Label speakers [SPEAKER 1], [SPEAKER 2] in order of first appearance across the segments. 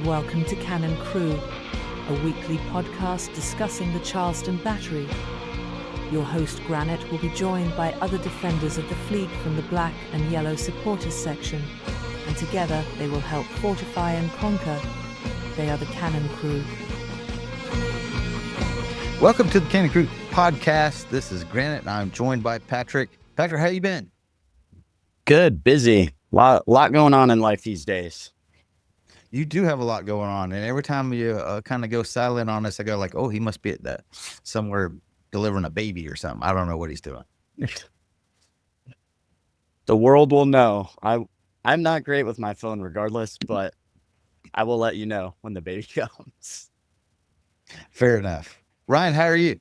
[SPEAKER 1] welcome to Cannon Crew, a weekly podcast discussing the Charleston Battery. Your host Granite will be joined by other defenders of the fleet from the black and yellow supporters section, and together they will help fortify and conquer. They are the Cannon Crew.
[SPEAKER 2] Welcome to the Cannon Crew podcast. This is Granite, and I'm joined by Patrick. Patrick, how you been?
[SPEAKER 3] Good, busy. Lot going on in life these days.
[SPEAKER 2] You do have a lot going on, and every time you kind of go silent on us, I go like, "Oh, he must be at the somewhere delivering a baby or something." I don't know what he's doing.
[SPEAKER 3] The world will know. I'm not great with my phone regardless, but I will let you know when the baby comes.
[SPEAKER 2] Fair enough. Ryan, how are you?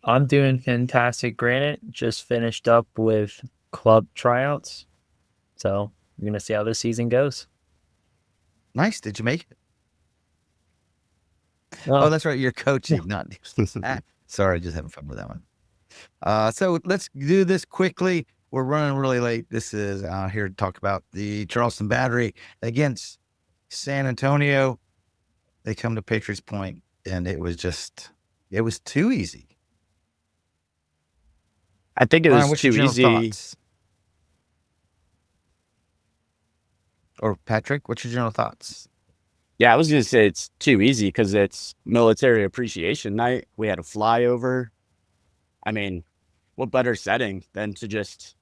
[SPEAKER 4] I'm doing fantastic, Granite. Just finished up with club tryouts. So we're going to see how this season goes.
[SPEAKER 2] Nice. Did you make it? Oh, that's right. You're coaching, not. Sorry, just having fun with that one. So let's do this quickly. We're running really late. This is here to talk about the Charleston Battery against San Antonio. They come to Patriots Point, and it was too easy.
[SPEAKER 3] I think it was
[SPEAKER 2] Ryan,
[SPEAKER 3] too easy.
[SPEAKER 2] Thoughts? Or Patrick, what's your general thoughts?
[SPEAKER 3] Yeah, I was going to say it's too easy because it's military appreciation night. We had a flyover. I mean, what better setting than to just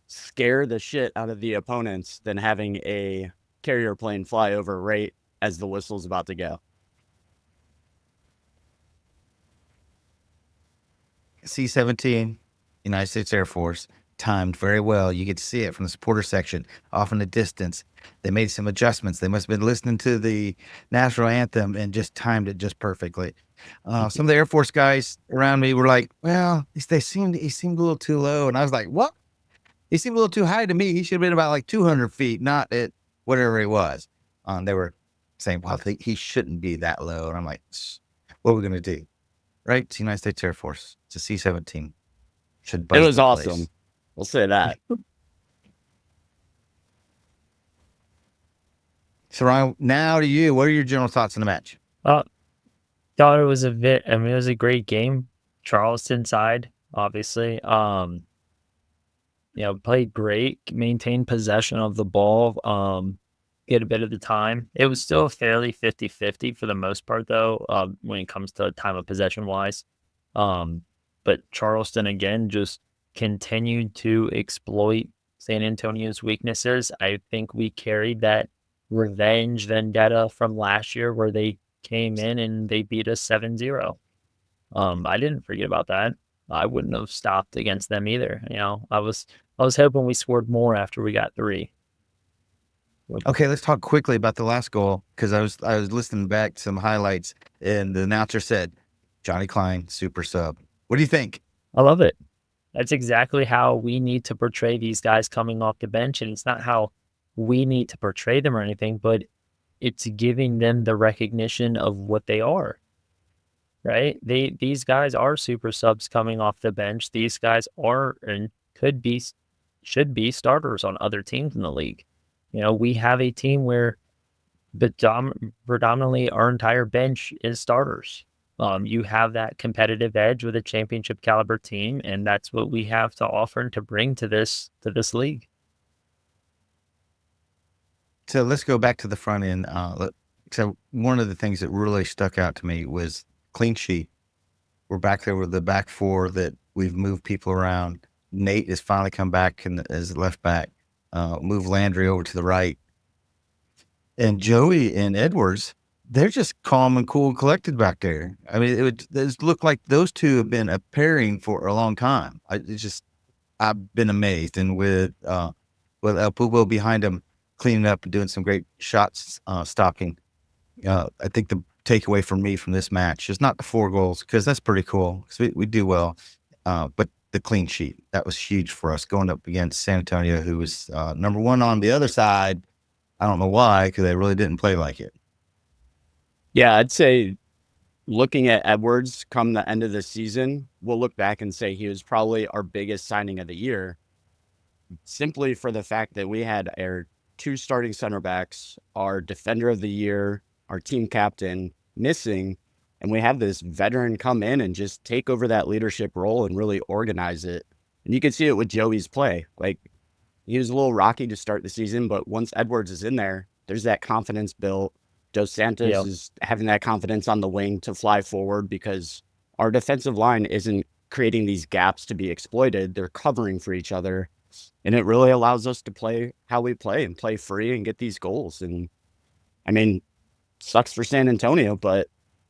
[SPEAKER 3] scare the shit out of the opponents than having a carrier plane fly over right as the whistle's about to go.
[SPEAKER 2] C-17, United States Air Force, timed very well. You get to see it from the supporter section, off in the distance. They made some adjustments. They must have been listening to the national anthem and just timed it just perfectly. Some of the Air Force guys around me were like, "Well, he seemed a little too low," and I was like, "What? He seemed a little too high to me. He should have been about like 200 feet, not at whatever he was." They were saying, "Well, he shouldn't be that low," and I'm like, "What are we gonna do?" Right? It's the United States Air Force. It's a C-17. Should buzz
[SPEAKER 3] It was
[SPEAKER 2] the
[SPEAKER 3] awesome.
[SPEAKER 2] place.
[SPEAKER 3] We'll say that.
[SPEAKER 2] So Ryan, now to you. What are your general thoughts on the match?
[SPEAKER 4] Thought it was it was a great game. Charleston side, obviously. Played great, maintained possession of the ball, get a bit of the time. It was still fairly 50-50 for the most part, though, when it comes to time of possession wise. But Charleston, again, just continued to exploit San Antonio's weaknesses. I think we carried that revenge vendetta from last year where they came in and they beat us 7-0. I didn't forget about that. I wouldn't have stopped against them either. I was hoping we scored more after we got 3.
[SPEAKER 2] Okay, let's talk quickly about the last goal because I was listening back to some highlights and the announcer said, "Johnny Klein, super sub." What do you think?
[SPEAKER 4] I love it. That's exactly how we need to portray these guys coming off the bench, and it's not how we need to portray them or anything, but it's giving them the recognition of what they are. Right? These guys are super subs coming off the bench. These guys are and should be starters on other teams in the league. We have a team where predominantly our entire bench is starters. You have that competitive edge with a championship caliber team, and that's what we have to offer and to bring to this league.
[SPEAKER 2] So let's go back to the front end. So one of the things that really stuck out to me was clean sheet. We're back there with the back four that we've moved people around. Nate has finally come back as left back. Move Landry over to the right. And Joey and Edwards, they're just calm and cool and collected back there. I mean, it looked like those two have been a pairing for a long time. I've been amazed. And with Palpable behind him, cleaning up and doing some great shots, stopping. I think the takeaway for me from this match is not the 4 goals, because that's pretty cool, because we do well, but the clean sheet, that was huge for us going up against San Antonio, who was number 1 on the other side. I don't know why, because they really didn't play like it.
[SPEAKER 3] Yeah, I'd say looking at Edwards come the end of the season, we'll look back and say he was probably our biggest signing of the year, simply for the fact that we had our 2 starting center backs, our defender of the year, our team captain missing, and we have this veteran come in and just take over that leadership role and really organize it. And you can see it with Joey's play. Like, he was a little rocky to start the season, but once Edwards is in there, there's that confidence built. Dos Santos
[SPEAKER 4] Yep.
[SPEAKER 3] is having that confidence on the wing to fly forward because our defensive line isn't creating these gaps to be exploited. They're covering for each other. And it really allows us to play how we play and play free and get these goals. And I mean, sucks for San Antonio, but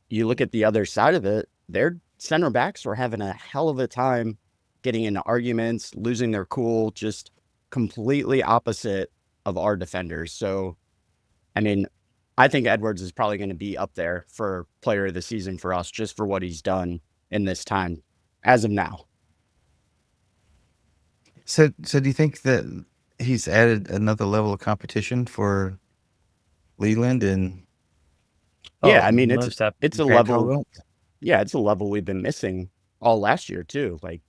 [SPEAKER 3] you look at the other side of it, their center backs were having a hell of a time getting into arguments, losing their cool, just completely opposite of our defenders. So, I mean, I think Edwards is probably going to be up there for player of the season for us, just for what he's done in this time as of now.
[SPEAKER 2] So do you think that he's added another level of competition for Leland and
[SPEAKER 3] Yeah, I mean,
[SPEAKER 4] most
[SPEAKER 3] it's a
[SPEAKER 2] Grant
[SPEAKER 3] level.
[SPEAKER 2] Caldwell?
[SPEAKER 3] Yeah, it's a level we've been missing all last year too. Like,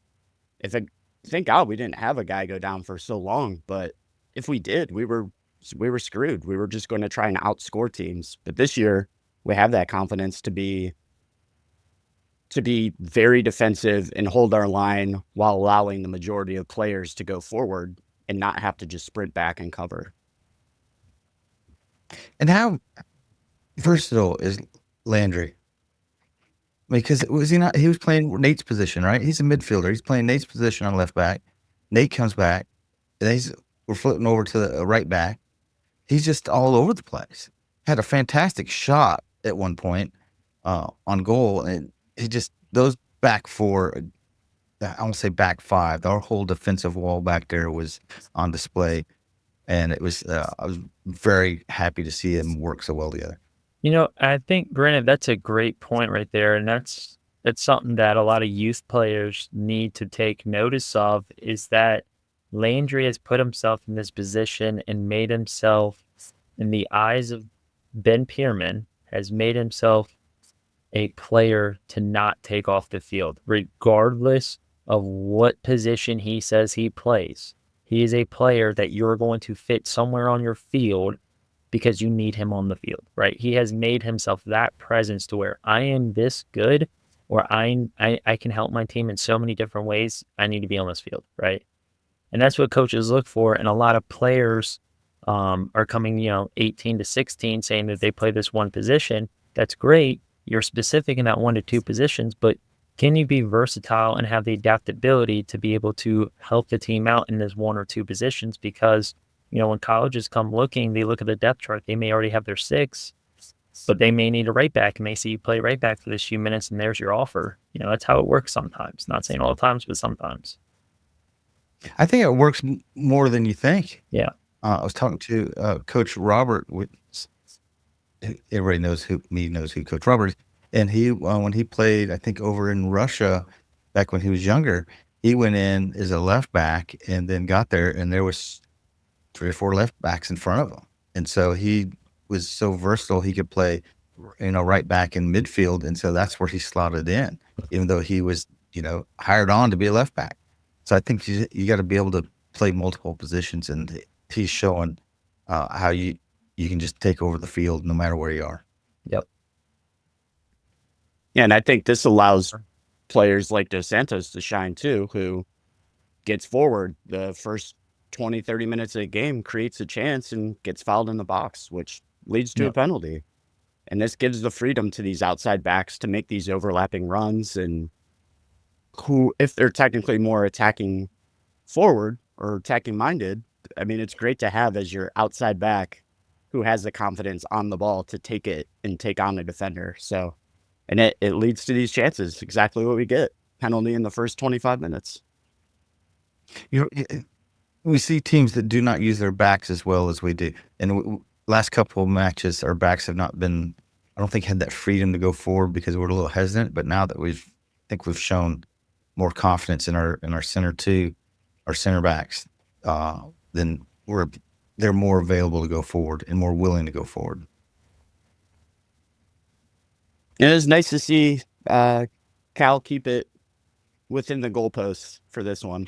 [SPEAKER 3] thank God we didn't have a guy go down for so long, but if we did, we were screwed. We were just going to try and outscore teams. But this year, we have that confidence to be very defensive and hold our line while allowing the majority of players to go forward and not have to just sprint back and cover.
[SPEAKER 2] And how versatile is Landry? Because was he not? He was playing Nate's position, right? He's a midfielder. He's playing Nate's position on left back. Nate comes back, and we're flipping over to the right back. He's just all over the place. Had a fantastic shot at one point on goal, and he just those back four. I won't say back five. Our whole defensive wall back there was on display, and it was. I was very happy to see him work so well together.
[SPEAKER 4] I think, Granite, that's a great point right there. And it's something that a lot of youth players need to take notice of, is that Landry has put himself in this position and made himself, in the eyes of Ben Pierman, has made himself a player to not take off the field, regardless of what position he says he plays. He is a player that you're going to fit somewhere on your field because you need him on the field, right? He has made himself that presence to where I am this good, or I can help my team in so many different ways. I need to be on this field, right? And that's what coaches look for. And a lot of players are coming, 18 to 16, saying that they play this one position. That's great. You're specific in that 1 to 2 positions, but can you be versatile and have the adaptability to be able to help the team out in this 1 or 2 positions? Because when colleges come looking, they look at the depth chart. They may already have their 6, but they may need a right back, and they see you play right back for this few minutes, and there's your offer. That's how it works sometimes. Not saying all the times, but sometimes.
[SPEAKER 2] I think it works more than you think.
[SPEAKER 4] Yeah.
[SPEAKER 2] I was talking to Coach Robert. Everybody knows who Coach Robert is. And he, when he played, I think over in Russia, back when he was younger, he went in as a left back and then got there, and there was 3 or 4 left backs in front of him. And so he was so versatile, he could play, right back in midfield. And so that's where he slotted in, even though he was, hired on to be a left back. So I think you got to be able to play multiple positions, and he's showing how you can just take over the field no matter where you are.
[SPEAKER 4] Yep.
[SPEAKER 3] Yeah, and I think this allows players like Dos Santos to shine too, who gets forward the first 20, 30 minutes of the game, creates a chance, and gets fouled in the box, which leads to a penalty. And this gives the freedom to these outside backs to make these overlapping runs, and who, if they're technically more attacking forward or attacking minded, I mean, it's great to have as your outside back who has the confidence on the ball to take it and take on the defender. So, and it leads to these chances, exactly what we get. Penalty in the first 25 minutes.
[SPEAKER 2] We see teams that do not use their backs as well as we do. And last couple of matches, our backs have not been, I don't think, had that freedom to go forward because we're a little hesitant. But now that I think we've shown more confidence in our center two, our center backs, then they're more available to go forward and more willing to go forward.
[SPEAKER 3] It is nice to see Cal keep it within the goalposts for this one.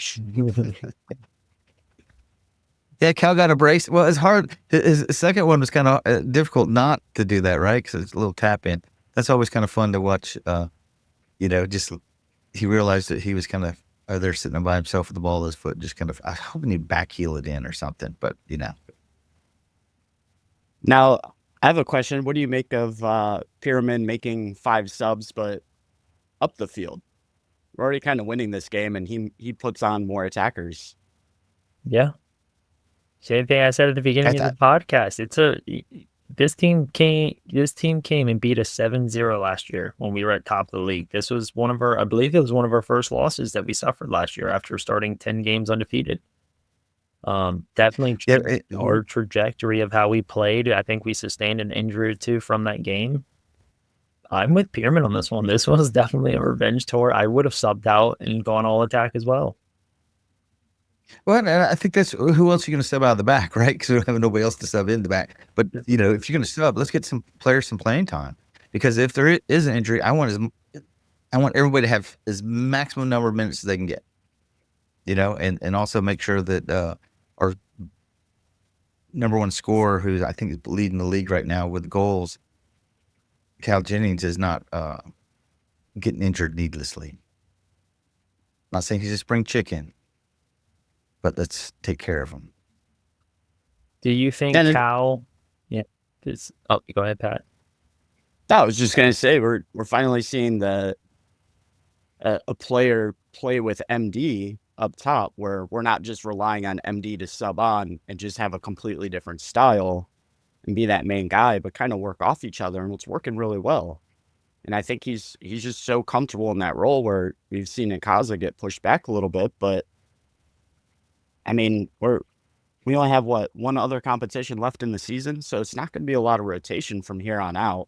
[SPEAKER 2] Yeah, Cal got a brace. Well, it's hard. His second one was kind of difficult not to do that, right? Because it's a little tap in. That's always kind of fun to watch. Just he realized that he was kind of there sitting by himself with the ball at his foot, just kind of. I was hoping he'd backheel it in or something, but
[SPEAKER 3] Now, I have a question. What do you make of Pyramid making 5 subs, but up the field? We're already kind of winning this game, and he puts on more attackers.
[SPEAKER 4] Yeah. Same thing I said at the beginning of the podcast. This team came and beat us 7-0 last year when we were at top of the league. This was I believe it was one of our first losses that we suffered last year after starting 10 games undefeated. Definitely our trajectory of how we played. I think we sustained an injury or two from that game. I'm with Pyramid on this one. This was definitely a revenge tour. I would have subbed out and gone all attack as well.
[SPEAKER 2] Well, and I think that's who else are you going to sub out of the back, right? Because we don't have nobody else to sub in the back. But if you're going to sub, let's get some players some playing time. Because if there is an injury, I want everybody to have as maximum number of minutes as they can get. And also make sure that our number one scorer, who I think is leading the league right now with goals, Cal Jennings, is not getting injured needlessly. I'm not saying he's a spring chicken, but let's take care of him.
[SPEAKER 4] Do you think Cal? Yeah. Go ahead, Pat.
[SPEAKER 3] I was just gonna say we're finally seeing a player play with MD up top, where we're not just relying on MD to sub on and just have a completely different style and be that main guy, but kind of work off each other, and it's working really well. And I think he's just so comfortable in that role where we've seen Ikaza get pushed back a little bit, but I mean, we only have one other competition left in the season, so it's not going to be a lot of rotation from here on out.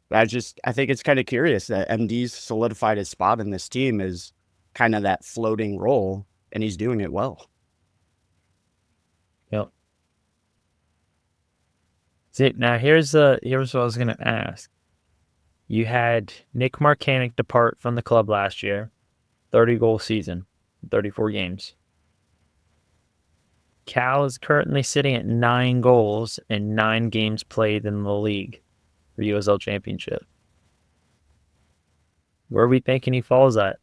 [SPEAKER 3] But I think it's kind of curious that MD's solidified his spot in this team as kind of that floating role, and he's doing it well.
[SPEAKER 4] Yep. See, now here's what I was going to ask. You had Nick Marcanic depart from the club last year, 30-goal season, 34 games. Cal is currently sitting at 9 goals and 9 games played in the league for USL Championship. Where are we thinking he falls at?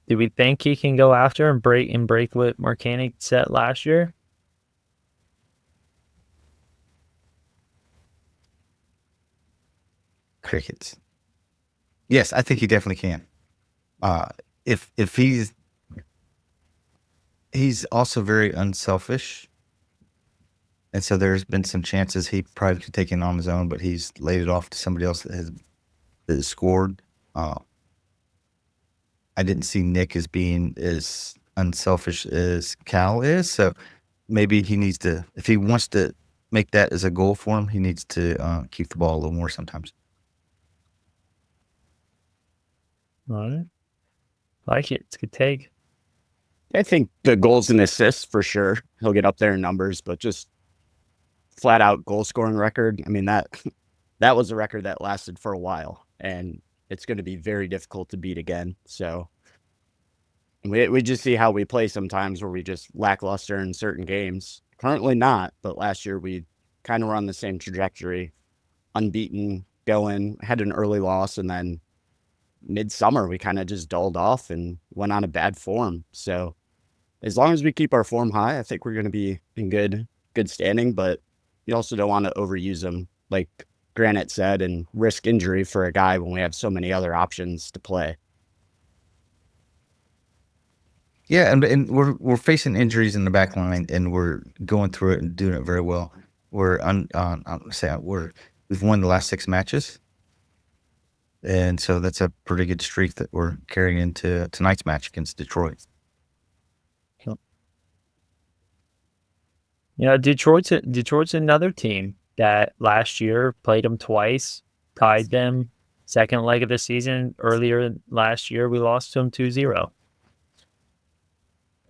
[SPEAKER 4] Do we think he can go after and break what Marcanic set last year?
[SPEAKER 2] Crickets. Yes, I think he definitely can. If he's also very unselfish, and so there's been some chances he probably could take it on his own, but he's laid it off to somebody else that has scored. I didn't see Nick as being as unselfish as Cal is, so maybe he needs to, if he wants to make that as a goal for him, he needs to keep the ball a little more sometimes.
[SPEAKER 4] All right. Like it. It's a good take.
[SPEAKER 3] I think the goals and assists for sure. He'll get up there in numbers, but just flat out goal scoring record. I mean, that was a record that lasted for a while, and it's going to be very difficult to beat again. So we just see how we play sometimes, where we just lackluster in certain games. Currently not, but last year we kind of were on the same trajectory, unbeaten, going, had an early loss, and then midsummer we kind of just dulled off and went on a bad form. So as long as we keep our form high, I think we're going to be in good standing, but you also don't want to overuse them, like Granite said, and risk injury for a guy when we have so many other options to play.
[SPEAKER 2] Yeah, and we're facing injuries in the back line, and we're going through it and doing it very well. We've won the last 6 matches, and so that's a pretty good streak that we're carrying into tonight's match against Detroit.
[SPEAKER 4] Detroit's another team that last year played them twice, tied them. Second leg of the season, earlier last year, we lost to them 2-0.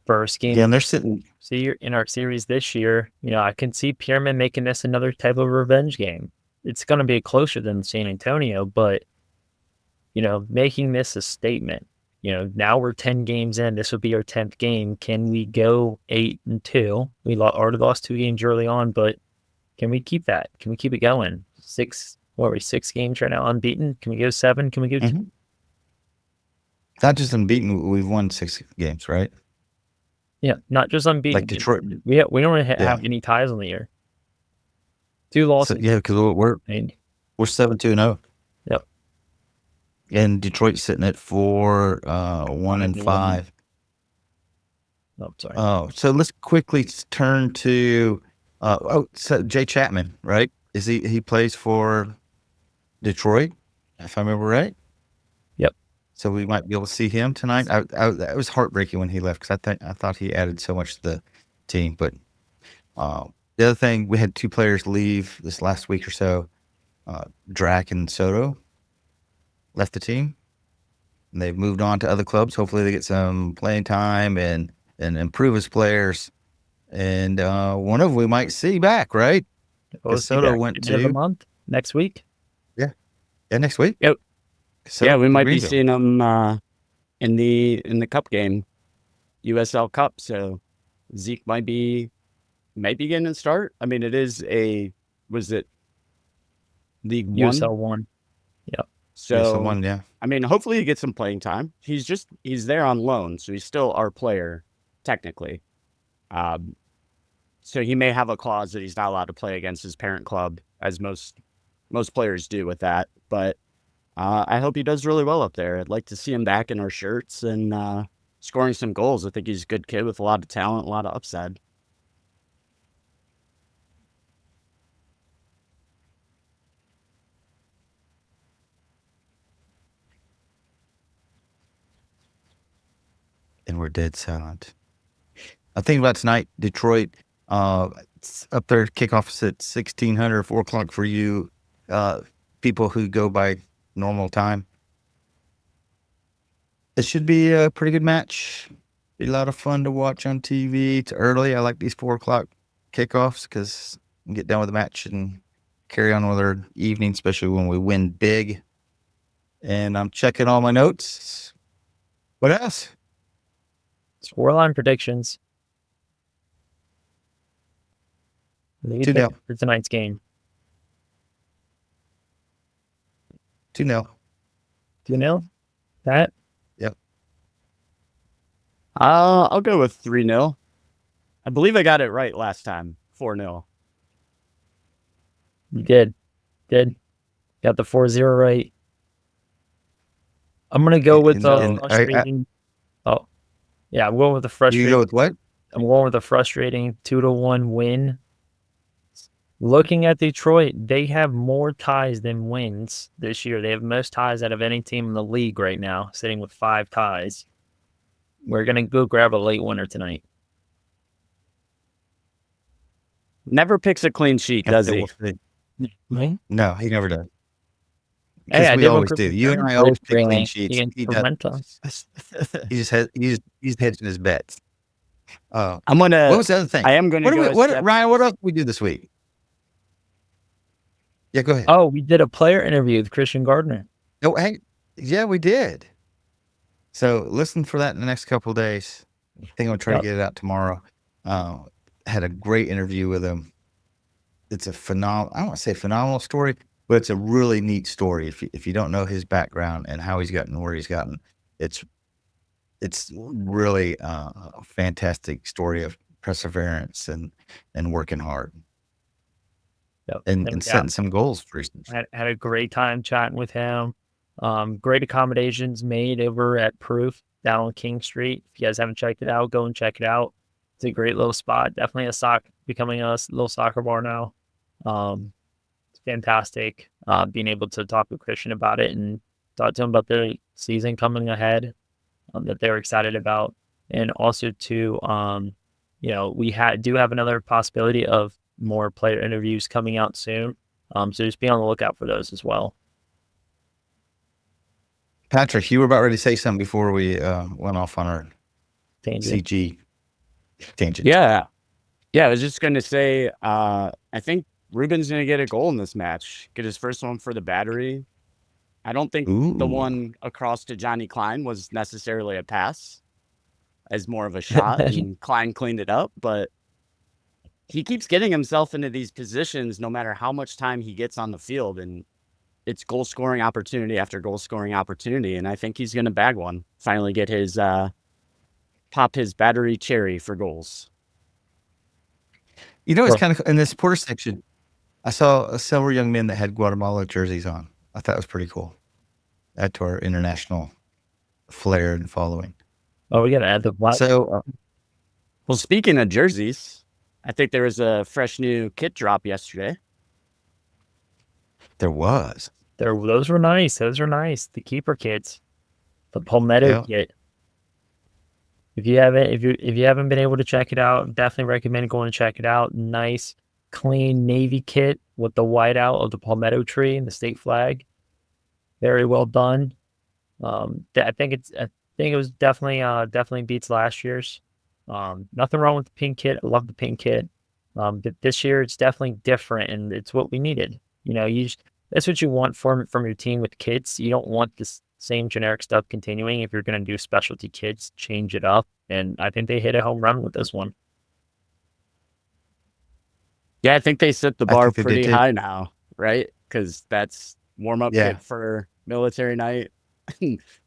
[SPEAKER 4] First game.
[SPEAKER 2] Yeah, and they're sitting.
[SPEAKER 4] See, in our series this year, I can see Pyramid making this another type of revenge game. It's going to be closer than San Antonio, but, making this a statement Now we're 10 games in. This would be our 10th game. Can we go 8-2? We already lost 2 games early on, but can we keep that? Can we keep it going? 6 games right now unbeaten? Can we go 7? Can we go 2?
[SPEAKER 2] Not just unbeaten, we've won 6 games, right?
[SPEAKER 4] Yeah, not just unbeaten.
[SPEAKER 2] Like Detroit.
[SPEAKER 4] We don't really have any ties on the year. 2 losses.
[SPEAKER 2] So, yeah, because we're 7-2-0.
[SPEAKER 4] Yep.
[SPEAKER 2] And Detroit's sitting at 4-1-5.
[SPEAKER 4] Oh, sorry.
[SPEAKER 2] So let's quickly turn to so Jay Chapman, right? He plays for Detroit, if I remember right?
[SPEAKER 4] Yep.
[SPEAKER 2] So we might be able to see him tonight. It was heartbreaking when he left because I thought he added so much to the team. But the other thing, we had 2 players leave this last week or so. Drac and Soto left the team, and they've moved on to other clubs. Hopefully, they get some playing time and improve as players. And one of them we might see back, right? Soto went to
[SPEAKER 4] the month next week.
[SPEAKER 2] Yeah, next week.
[SPEAKER 3] Yep.
[SPEAKER 2] Soto
[SPEAKER 3] we might be
[SPEAKER 2] Greenville.
[SPEAKER 3] seeing him in the Cup game, USL Cup. So Zeke might be getting a start. I mean, it is was it League 1?
[SPEAKER 4] USL 1. Yeah.
[SPEAKER 3] So
[SPEAKER 2] USL 1, yeah.
[SPEAKER 3] I mean, hopefully he gets some playing time. He's there on loan, so he's still our player technically. So he may have a clause that he's not allowed to play against his parent club, as most players do with that. But I hope he does really well up there. I'd like to see him back in our shirts and scoring some goals. I think he's a good kid with a lot of talent, a lot of upside.
[SPEAKER 2] And we're dead silent. I think about tonight, Detroit. It's up there. Kickoff's at 1600, 4 o'clock for you people who go by normal time. It should be a pretty good match. Be a lot of fun to watch on TV. It's early. I like these 4 o'clock kickoffs because we can get done with the match and carry on with our evening, especially when we win big. And I'm checking all my notes. What else?
[SPEAKER 4] Scoreline predictions.
[SPEAKER 2] 2-0.
[SPEAKER 4] For tonight's game.
[SPEAKER 2] 2-0.
[SPEAKER 4] 2-0? That?
[SPEAKER 2] Yep.
[SPEAKER 3] I'll go with 3-0. I believe I got it right last time. 4-0.
[SPEAKER 4] You did. Got the 4-0 right. I'm gonna go with the frustrating. Yeah, I'm going with the frustrating.
[SPEAKER 2] You go with what?
[SPEAKER 4] I'm going with a frustrating 2-1 win. Looking at Detroit, they have more ties than wins this year. They have most ties out of any team in the league right now, sitting with 5 ties. We're going to go grab a late winner tonight.
[SPEAKER 3] Never picks a clean sheet, does he?
[SPEAKER 4] Right?
[SPEAKER 2] No, he never does.
[SPEAKER 4] Hey,
[SPEAKER 2] Because we always do. You and I always pick clean sheets. He's hedging his bets.
[SPEAKER 3] I'm gonna.
[SPEAKER 2] What was the other thing?
[SPEAKER 3] I am gonna.
[SPEAKER 2] Ryan, what else did we do this week? Yeah, go ahead.
[SPEAKER 4] Oh, we did a player interview with Christian Gardner.
[SPEAKER 2] Oh, hey, yeah, we did. So listen for that in the next couple of days. I think I'll try to get it out tomorrow. Had a great interview with him. It's a phenomenal. I don't want to say phenomenal story, but it's a really neat story. If you don't know his background and how he's gotten where he's gotten, it's really a fantastic story of perseverance and working hard.
[SPEAKER 4] Yep.
[SPEAKER 2] And setting some goals for instance.
[SPEAKER 4] Had a great time chatting with him. Great accommodations made over at Proof down on King Street. If you guys haven't checked it out, go and check it out. It's a great little spot. Definitely becoming a little soccer bar now. It's fantastic. Being able to talk with Christian about it and talk to him about their season coming ahead that they're excited about. And also to, we do have another possibility of more player interviews coming out soon. So just be on the lookout for those as well.
[SPEAKER 2] Patrick, you were about ready to say something before we went off on our CG tangent.
[SPEAKER 3] Yeah. I was just going to say, I think Ruben's going to get a goal in this match. Get his first one for the Battery. I don't think the one across to Johnny Klein was necessarily a pass, as more of a shot, and Klein cleaned it up. But he keeps getting himself into these positions no matter how much time he gets on the field, and it's goal scoring opportunity after goal scoring opportunity. And I think he's going to bag one, finally get his pop his battery cherry for goals.
[SPEAKER 2] You know, it's kind of in the supporter section. I saw several young men that had Guatemala jerseys on. I thought it was pretty cool. Add to our international flair and following.
[SPEAKER 4] Oh, we got to add the black.
[SPEAKER 2] So,
[SPEAKER 3] well, speaking of jerseys, I think there was a fresh new kit drop yesterday.
[SPEAKER 2] there was.
[SPEAKER 4] Those were nice. Those are nice. The keeper kits, the Palmetto kit. If you haven't been able to check it out, definitely recommend going and check it out. Nice, clean navy kit with the whiteout of the palmetto tree and the state flag. Very well done. I think it was definitely beats last year's. Nothing wrong with the pink kit. I love the pink kit. But this year it's definitely different, and it's what we needed. You know, that's what you want from your team with kits. You don't want this same generic stuff continuing. If you're going to do specialty kits, change it up. And I think they hit a home run with this one.
[SPEAKER 3] Yeah, I think they set the bar pretty high now, right? Because that's warm-up kit for military night.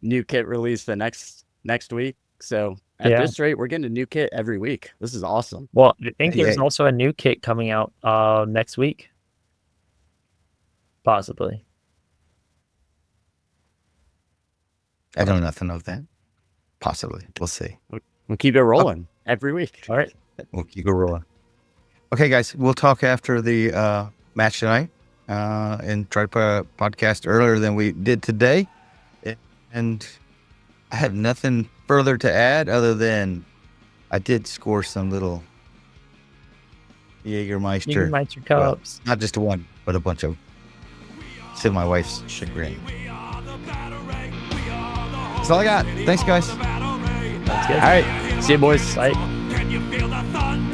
[SPEAKER 3] New kit released the next week. So at this rate, we're getting a new kit every week. This is awesome.
[SPEAKER 4] Well, I think there's also a new kit coming out next week. Possibly.
[SPEAKER 2] I don't know nothing of that. Possibly. We'll see.
[SPEAKER 3] We'll keep it rolling every week.
[SPEAKER 4] All right.
[SPEAKER 2] We'll keep it rolling. Okay, guys. We'll talk after the match tonight and try to put a podcast earlier than we did today. And I have nothing further to add other than I did score some little Jägermeister
[SPEAKER 4] cups.
[SPEAKER 2] Not just one, but a bunch of to my wife's chagrin. That's all I got. Thanks, guys.
[SPEAKER 4] That's good.
[SPEAKER 3] All right. See you, boys.
[SPEAKER 4] Bye.
[SPEAKER 5] Can you feel the thunder?